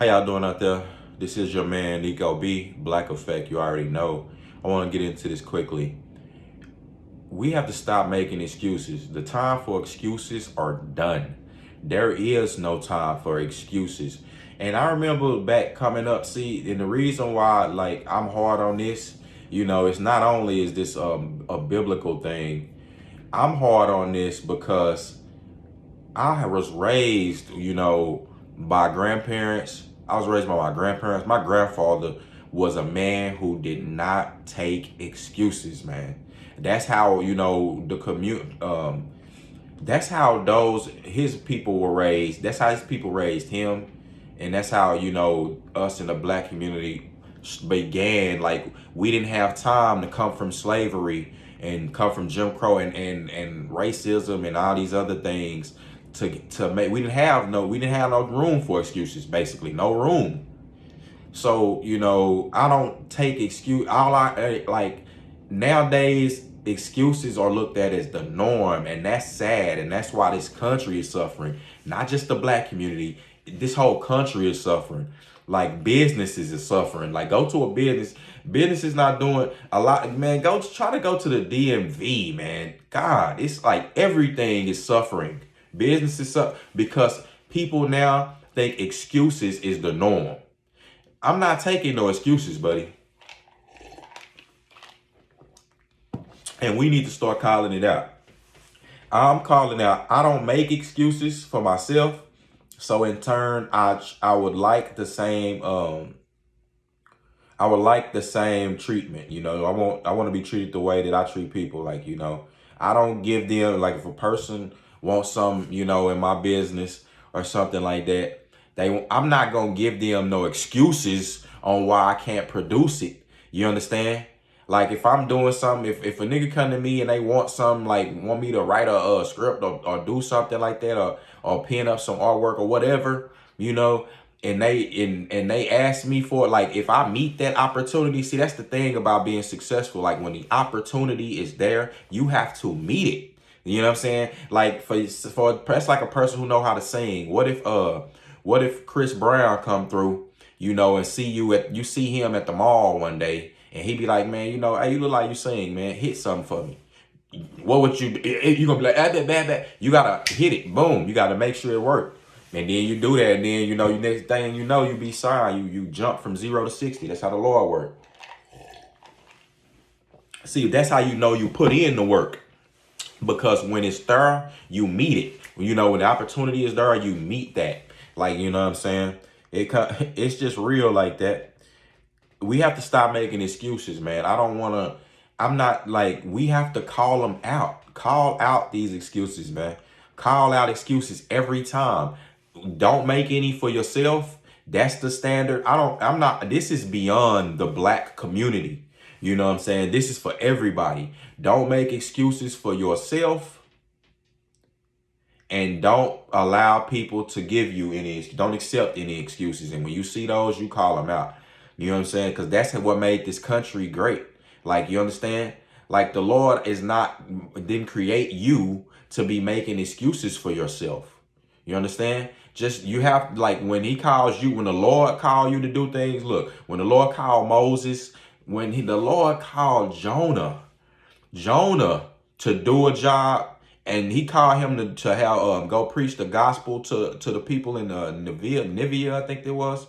How y'all doing out there? This is your man Nico B, Black Effect. You already know. I want to get into this quickly. We have to stop making excuses. The time for excuses are done. There is no time for excuses. And I remember back coming up, see, and the reason why like I'm hard on this, it's not only is this a biblical thing. I'm hard on this because I was raised, by grandparents. I was raised by my grandparents. My grandfather was a man who did not take excuses, man. That's how, the that's how his people were raised. That's how his people raised him. And that's how, us in the black community began. Like, we didn't have time to come from slavery and come from Jim Crow and racism and all these other things to make. We didn't have no room for excuses, basically. No room. So, I don't take excuse. All I like nowadays, excuses are looked at as the norm, and that's sad. And that's why this country is suffering. Not just the black community. This whole country is suffering. Like, businesses is suffering. Like, go to a business is not doing a lot, man. Try to go to the DMV, man. God, it's like everything is suffering. Businesses up because people now think excuses is the norm. I'm not taking no excuses, buddy. And we need to start calling it out. I'm calling out. I don't make excuses for myself. So in turn, I would like the same treatment. I want to be treated the way that I treat people. Like, I don't give them, like, if a person wants some, in my business or something like that, I'm not gonna give them no excuses on why I can't produce it. You understand? Like, if I'm doing something, if a nigga come to me and they want something, like want me to write a script or do something like that, or pen up some artwork or whatever, and they ask me for it, like, if I meet that opportunity, see, that's the thing about being successful. Like, when the opportunity is there, you have to meet it. You know what I'm saying? Like, for that's like a person who know how to sing. What if Chris Brown come through, and see him at the mall one day, and he be like, man, hey, you look like you sing, man. Hit something for me. What would you gonna be like, bad. You gotta hit it, boom. You gotta make sure it works. And then you do that, and then you next thing you be signed. You jump from 0 to 60. That's how the Lord works. See, that's how you put in the work. Because when it's there, you meet it. When the opportunity is there, you meet that. Like, you know what I'm saying? It's just real like that. We have to stop making excuses, man. I'm not like, we have to call them out. Call out these excuses, man. Call out excuses every time. Don't make any for yourself. That's the standard. This is beyond the black community. You know what I'm saying? This is for everybody. Don't make excuses for yourself. And don't allow people to give you don't accept any excuses. And when you see those, you call them out. You know what I'm saying? Because that's what made this country great. Like, you understand? Like, the Lord didn't create you to be making excuses for yourself. You understand? Just, you have, like, when the Lord called you to do things, look, when the Lord called Moses, the Lord called Jonah to do a job, and he called him to have go preach the gospel to the people in Nivea, I think it was.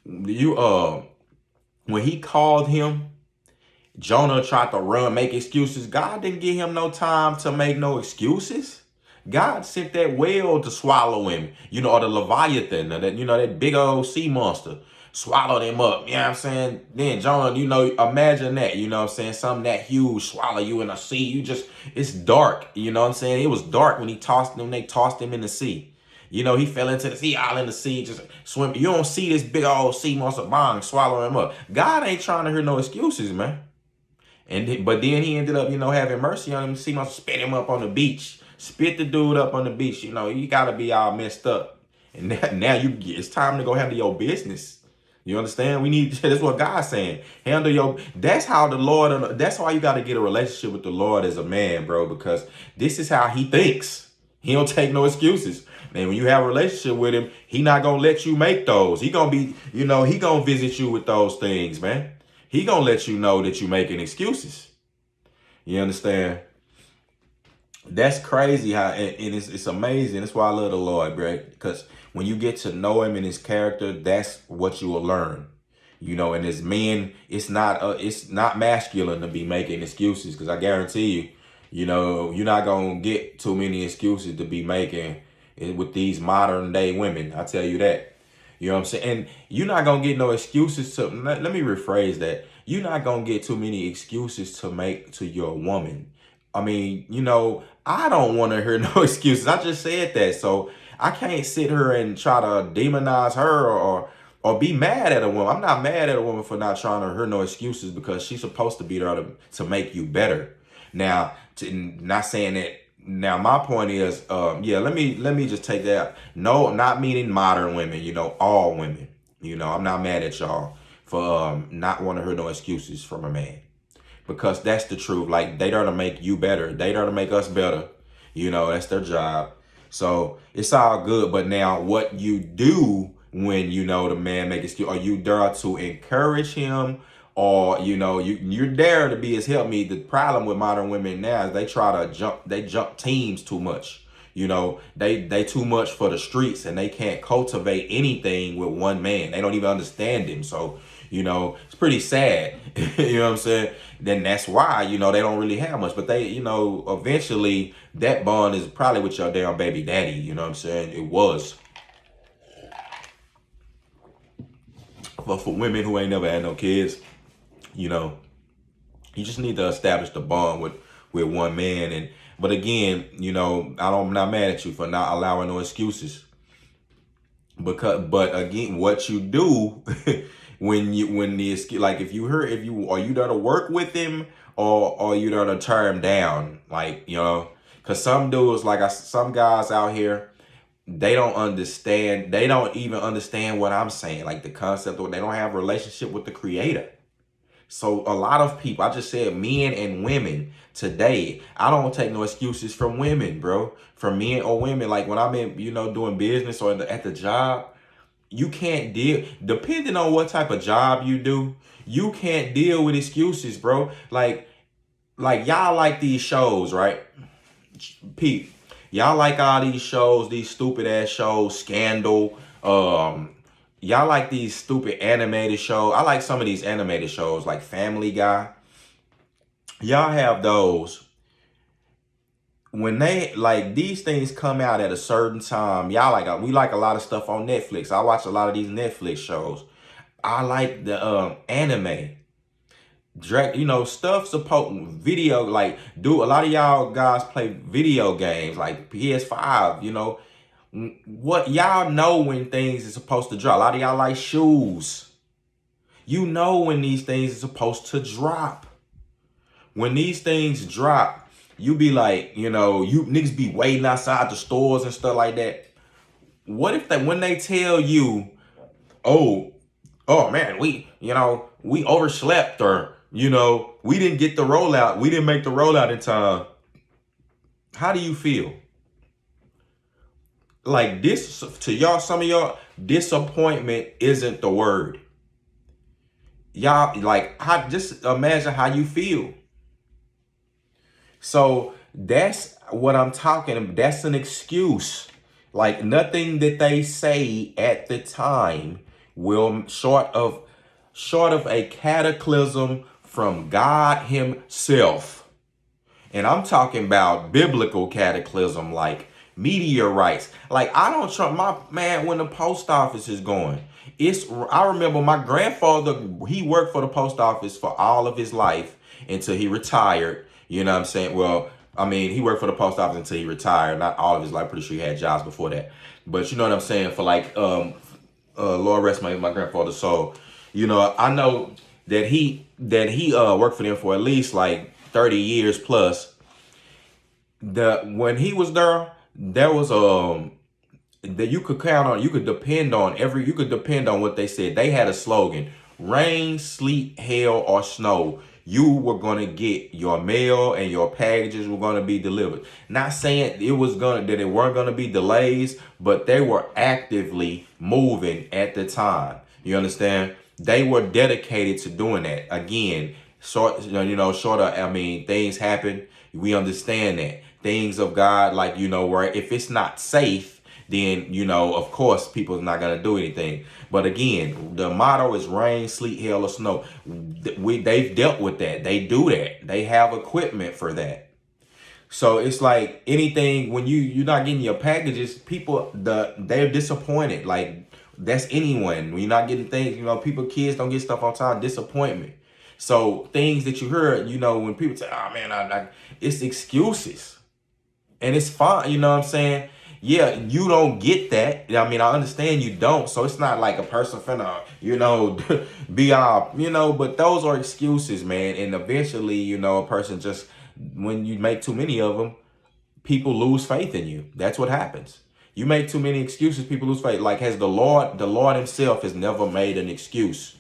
When he called him, Jonah tried to run, make excuses. God didn't give him no time to make no excuses. God sent that whale to swallow him, or the Leviathan, that big old sea monster. Swallowed him up, you know what I'm saying? Then Jonah, imagine that, you know what I'm saying? Something that huge swallow you in the sea. It's dark, you know what I'm saying? It was dark when they tossed him in the sea. He fell into the sea, all in the sea, just swim. You don't see this big old sea monster bang, swallow him up. God ain't trying to hear no excuses, man. But then he ended up, having mercy on him. Sea monster spit him up on the beach. Spit the dude up on the beach. You gotta be all messed up. And now it's time to go handle your business. You understand? That's what God's saying. That's why you got to get a relationship with the Lord as a man, bro, because this is how he thinks. He don't take no excuses. And when you have a relationship with him, he not gonna let you make those. He gonna be, he gonna visit you with those things, man. He gonna let you know that you making excuses. You understand? That's crazy how, and it's amazing. That's why I love the Lord, bro. Because when you get to know him and his character, that's what you will learn. And as men, it's not masculine to be making excuses. Because I guarantee you, you're not gonna get too many excuses to be making with these modern day women. I tell you that. You know what I'm saying? And you're not gonna get no excuses to. Let me rephrase that. You're not gonna get too many excuses to make to your woman. I mean, I don't want to hear no excuses. I just said that, so I can't sit here and try to demonize her or be mad at a woman. I'm not mad at a woman for not trying to hear no excuses because she's supposed to be there to make you better. Now, not saying that. Now, my point is, let me just take that. No, not meaning modern women. All women. I'm not mad at y'all for not wanting to hear no excuses from a man. Because that's the truth. Like, they there to make you better. They there to make us better. That's their job. So it's all good. But now what you do when the man make excuse, are you there to encourage him? Or, you're there to be his helpmeet. The problem with modern women now is they jump teams too much. They too much for the streets and they can't cultivate anything with one man. They don't even understand him. So, it's pretty sad. You know what I'm saying? Then that's why, they don't really have much. But they, eventually that bond is probably with your damn baby daddy. You know what I'm saying? It was. But for women who ain't never had no kids, you just need to establish the bond with one man. But again, I'm not mad at you for not allowing no excuses. But again, what you do when the excuse, like are you there to work with him or are you there to tear him down? Like, because some dudes, some guys out here, they don't understand. They don't even understand what I'm saying. Like the concept of, they don't have a relationship with the creator. So a lot of people, I just said men and women today, I don't take no excuses from women, bro. From men or women. Like when I'm in, doing business or at the job, you can't deal, depending on what type of job you do, you can't deal with excuses, bro. Like y'all like these shows, right? Pete, y'all like all these shows, these stupid ass shows, Scandal, y'all like these stupid animated shows. I like some of these animated shows like Family Guy. Y'all have those. When they, like, these things come out at a certain time, we like a lot of stuff on Netflix. I watch a lot of these Netflix shows. I like the anime. Stuff video, like, a lot of y'all guys play video games like PS5, what y'all know when things are supposed to drop. A lot of y'all like shoes. When these things are supposed to drop. When these things drop, you be like, you niggas be waiting outside the stores and stuff like that. What if when they tell you, oh man, we overslept, or, we didn't get the rollout. We didn't make the rollout in time. How do you feel? Like this, to y'all, some of y'all, disappointment isn't the word. Y'all, just imagine how you feel. So that's what I'm talking about. That's an excuse. Like nothing that they say at the time will, short of a cataclysm from God himself. And I'm talking about biblical cataclysm, like meteorites. Like, I don't trust my man when the post office is going. I remember my grandfather, he worked for the post office for all of his life until he retired. You know what I'm saying? Well, I mean, he worked for the post office until he retired. Not all of his life. Pretty sure he had jobs before that. But you know what I'm saying? For Lord rest my grandfather's soul. I know that he worked for them for at least like 30 years plus. When he was there was that you could count on, you could depend on what they said. They had a slogan: rain, sleet, hail, or snow, you were going to get your mail and your packages were going to be delivered. Not saying that it weren't going to be delays, but they were actively moving at the time. You understand? They were dedicated to doing that. Again, short of, I mean, things happen. We understand that. Things of God, like, where if it's not safe, then, of course, people's not going to do anything. But again, the motto is rain, sleet, hail, or snow. They've dealt with that. They do that. They have equipment for that. So it's like anything, when you're not getting your packages, they're disappointed. Like, that's anyone. When you're not getting things, kids don't get stuff on time, disappointment. So things that you heard, when people say, oh man, it's excuses. And it's fine, you know what I'm saying? Yeah, you don't get that. I mean, I understand you don't. So it's not like a person finna, be all, but those are excuses, man. And eventually, a person just, when you make too many of them, people lose faith in you. That's what happens. You make too many excuses, people lose faith. Like, the Lord himself has never made an excuse.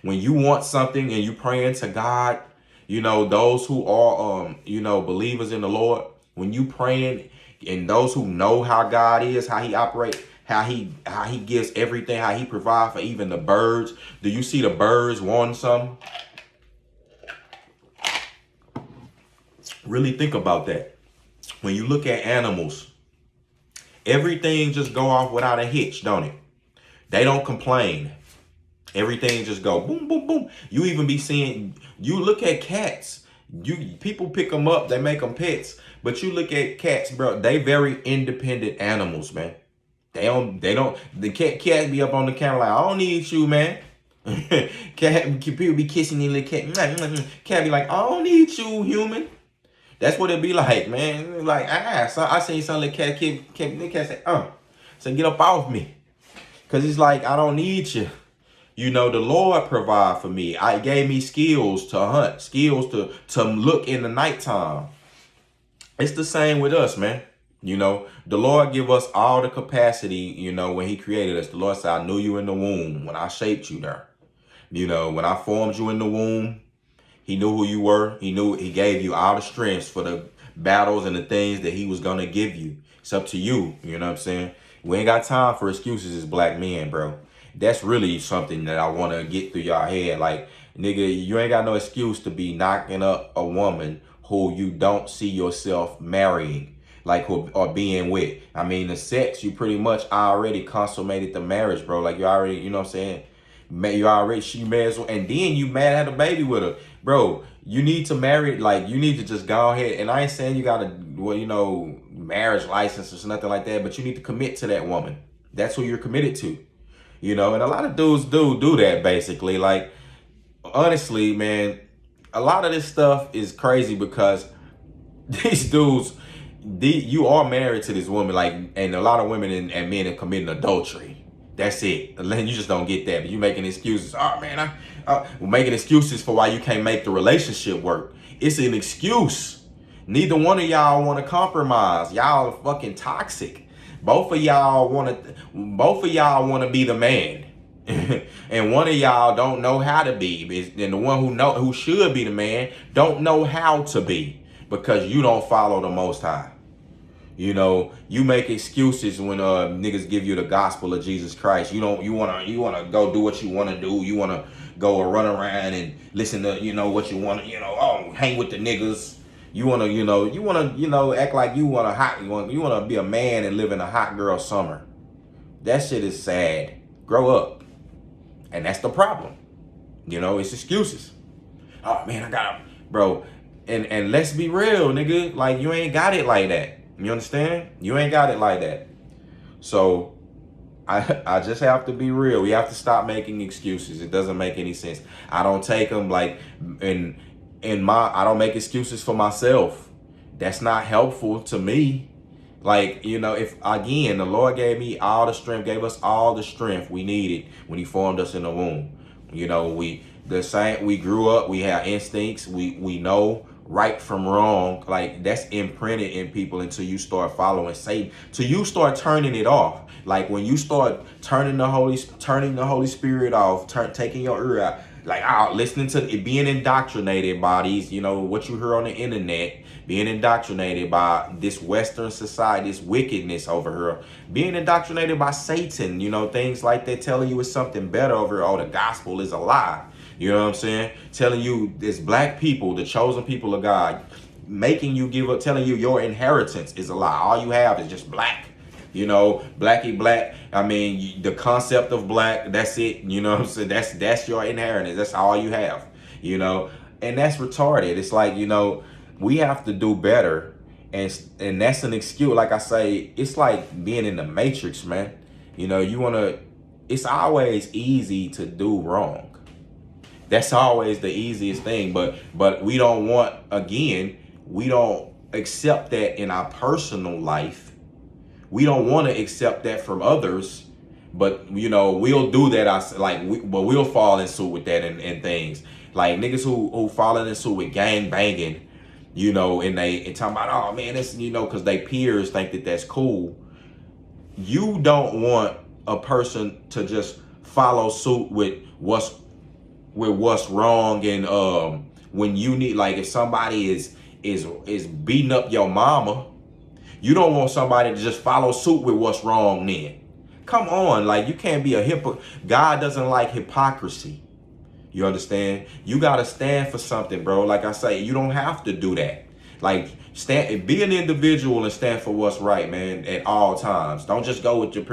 When you want something and you praying to God, those who are, believers in the Lord, when you praying, and those who know how God is, how he operates, how he gives everything, how he provides for even the birds. Do you see the birds wanting something? Really think about that. When you look at animals, everything just go off without a hitch, don't it? They don't complain. Everything just go boom, boom, boom. You even be seeing, you look at cats. People pick them up, they make them pets. But you look at cats, bro, they very independent animals, man. The cat be up on the counter like, I don't need you, man. People be kissing the little cat. Cat be like, I don't need you, human. That's what it be like, man. Like, so I seen some little cat say, so get up off me. Cause it's like, I don't need you. The Lord provide for me. I gave me skills to hunt, skills to look in the nighttime. It's the same with us, man. The Lord give us all the capacity, when he created us. The Lord said, I knew you in the womb when I shaped you there. When I formed you in the womb, he knew who you were. He gave you all the strengths for the battles and the things that he was going to give you. It's up to you. You know what I'm saying? We ain't got time for excuses as black men, bro. That's really something that I want to get through y'all head. Like, nigga, you ain't got no excuse to be knocking up a woman who you don't see yourself marrying, like, or being with. I mean, the sex, you pretty much already consummated the marriage, bro. Like, you already, you know what I'm saying? She may as well, and then you mad at a baby with her. Bro, you need to marry, like, you need to just go ahead. And I ain't saying you got to, marriage license or nothing like that, but you need to commit to that woman. That's who you're committed to. And a lot of dudes do that, basically. Like, honestly, man, a lot of this stuff is crazy because these dudes, you are married to this woman, like, and a lot of women and men are committing adultery. That's it. You just don't get that. But you making excuses. Oh, man, making excuses for why you can't make the relationship work. It's an excuse. Neither one of y'all want to compromise. Y'all are fucking toxic. Both of y'all want to be the man. And one of y'all don't know how to be. And the one who should be the man don't know how to be, because you don't follow the Most High. You make excuses when niggas give you the gospel of Jesus Christ. You wanna go do what you wanna do. You wanna go run around and listen to what you wanna hang with the niggas. You wanna act like you wanna be a man and live in a hot girl summer. That shit is sad. Grow up. And that's the problem. It's excuses. Oh man, I got bro. And let's be real, nigga. Like, you ain't got it like that. You understand? You ain't got it like that. So I just have to be real. We have to stop making excuses. It doesn't make any sense. I don't take them like I don't make excuses for myself. That's not helpful to me. Like, if again, the Lord gave me all the strength, gave us all the strength we needed when he formed us in the womb. We grew up, we have instincts, we know right from wrong. Like, that's imprinted in people until you start following Satan, till you start turning it off. Like, when you start turning the Holy Spirit off, taking your ear out, Like, listening to it, being indoctrinated by these, what you hear on the internet, being indoctrinated by this Western society, this wickedness over here, being indoctrinated by Satan, things like that, telling you it's something better over here. Oh, the gospel is a lie. You know what I'm saying? Telling you this black people, the chosen people of God, making you give up, telling you your inheritance is a lie. All you have is just black. Blacky black. I mean, the concept of black, that's it. You know what I'm saying? That's your inheritance. That's all you have, and that's retarded. It's like, we have to do better. And that's an excuse. Like I say, it's like being in the Matrix, man. It's always easy to do wrong. That's always the easiest thing. But we don't we don't accept that in our personal life. We don't want to accept that from others, but we'll do that. But we'll fall in suit with that and things like niggas who falling in suit with gang banging, and talking about, oh man, it's because they peers think that that's cool. You don't want a person to just follow suit with what's wrong, and when you need, like, if somebody is beating up your mama. You don't want somebody to just follow suit with what's wrong then. Come on, like, you can't be a hypocrite. God doesn't like hypocrisy. You understand? You got to stand for something, bro. Like I say, you don't have to do that. Like, be an individual and stand for what's right, man, at all times. Don't just go with your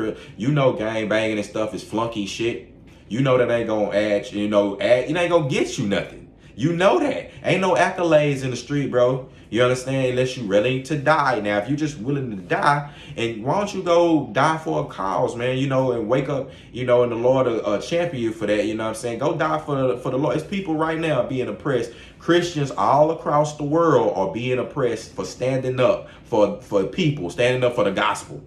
gang banging and stuff is flunky shit. That ain't going to add, it ain't going to get you nothing. That. Ain't no accolades in the street, bro. You understand? Unless you ready to die. Now, if you're just willing to die, and why don't you go die for a cause, man, and wake up, and the Lord will champion you for that, you know what I'm saying? Go die for the Lord. It's people right now being oppressed. Christians all across the world are being oppressed for standing up for people, standing up for the gospel.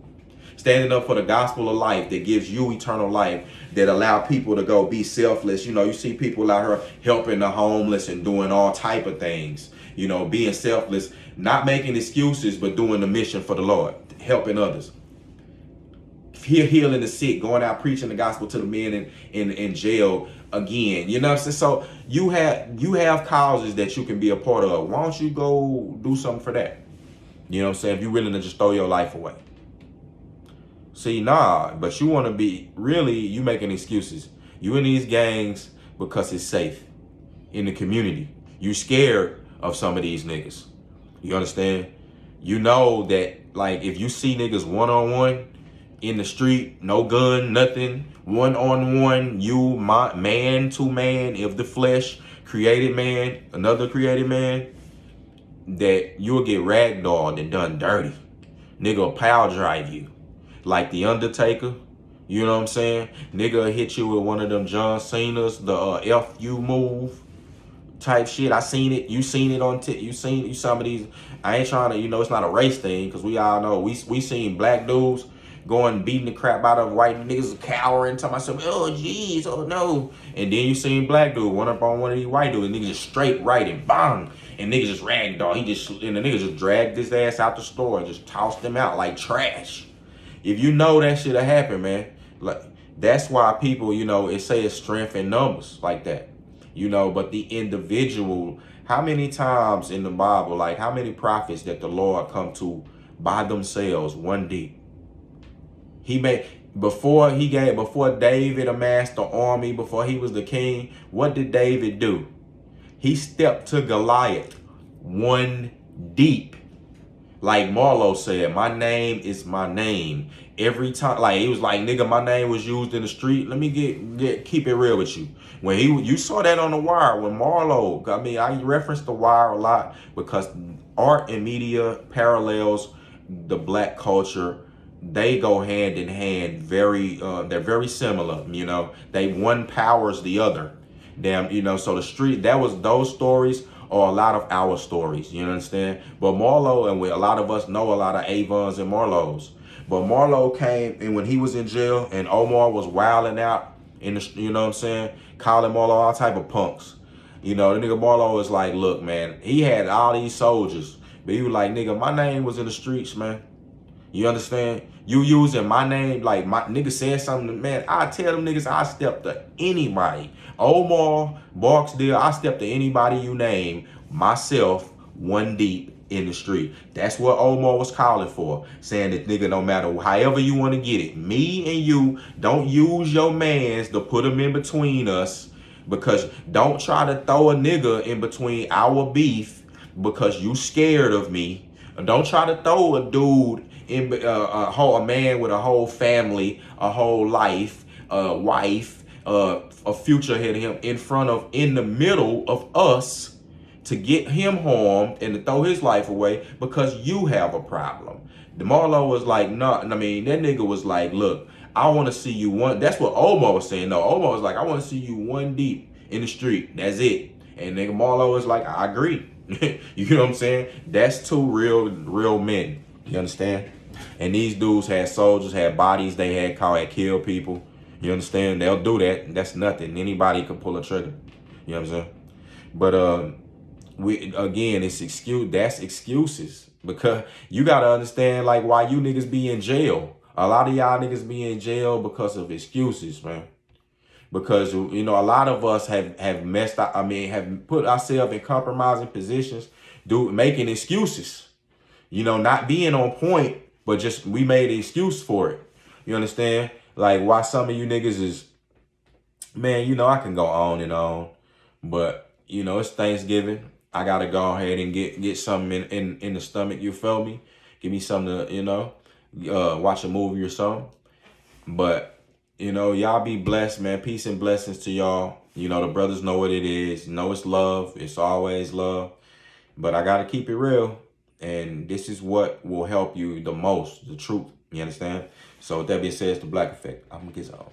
Standing up for the gospel of life that gives you eternal life, that allow people to go be selfless. You see people out here helping the homeless and doing all type of things, being selfless, not making excuses, but doing the mission for the Lord, helping others. Healing the sick, going out preaching the gospel to the men in jail again. You know what I'm saying? So you have causes that you can be a part of. Why don't you go do something for that? You know what I'm saying? If you're willing to just throw your life away. See, but you want to be, really, you making excuses. You in these gangs because it's safe in the community. You scared of some of these niggas. You understand? That, like, if you see niggas one-on-one in the street, no gun, nothing, one-on-one, you, man to man of the flesh, created man, another created man, that you'll get ragdolled and done dirty. Nigga will power drive you. Like the Undertaker, you know what I'm saying? Nigga will hit you with one of them John Cena's, the FU move type shit. I seen it. You seen it on you seen some of these. I ain't trying to, it's not a race thing, because we all know we seen black dudes going beating the crap out of white niggas, cowering, talking about some, oh jeez, oh no. And then you seen black dude one up on one of these white dudes, and niggas just straight right and bang. And niggas just ragdoll. And the niggas just dragged his ass out the store and just tossed him out like trash. If you know that shit'll happen, man, like, that's why people, it say it's strength in numbers like that, but the individual, how many times in the Bible, like how many prophets that the Lord come to by themselves, one deep? Before David amassed the army, before he was the king, what did David do? He stepped to Goliath one deep. Like Marlo said, my name is my name. Every time, like, he was like, nigga, my name was used in the street. Let me keep it real with you. When you saw that on The Wire, when Marlo, I reference The Wire a lot because art and media parallels the black culture. They go hand in hand. They're very similar. They one powers the other. So the street, those stories are a lot of our stories, you understand? But Marlo, and a lot of us know a lot of Avons and Marlos. But Marlo came, and when he was in jail, and Omar was wilding out in the, you know what I'm saying, calling Marlo all type of punks. The nigga Marlo was like, look, man, he had all these soldiers, but he was like, nigga, my name was in the streets, man. You understand? You using my name, like my nigga saying something, man, I tell them niggas I step to anybody. Omar, Barksdale, I step to anybody you name, myself, one deep in the street. That's what Omar was calling for, saying that nigga, no matter however you want to get it, me and you, don't use your mans to put them in between us, because don't try to throw a nigga in between our beef because you scared of me. Don't try to throw a dude in a man with a whole family, a whole life, a wife, a future ahead of him in the middle of us to get him harmed and to throw his life away because you have a problem. DeMarlo was like, no, I mean, that nigga was like, look, I want to see you one. That's what Omar was saying. No, Omar was like, I want to see you one deep in the street. That's it. And nigga Marlo was like, I agree. You know what I'm saying? That's two real men. You understand? And these dudes had soldiers, had bodies they had killed people. You understand? They'll do that. That's nothing. Anybody can pull a trigger. You know what I'm saying? But we again, that's excuses, because you gotta understand like why you niggas be in jail. A lot of y'all niggas be in jail because of excuses, man. Because you know a lot of us have messed up. I mean, have put ourselves in compromising positions, making excuses. You know, not being on point, but just we made an excuse for it. You understand? Like why some of you niggas is, man, you know, I can go on and on, but you know, it's Thanksgiving. I gotta go ahead and get something in the stomach. You feel me? Give me something to, you know, watch a movie or something. But you know, y'all be blessed, man. Peace and blessings to y'all. You know, the brothers know what it is. You know, it's love. It's always love. But I gotta keep it real. And this is what will help you the most, the truth. You understand? So with that being said, it's the Black Effect. I'm gonna get on.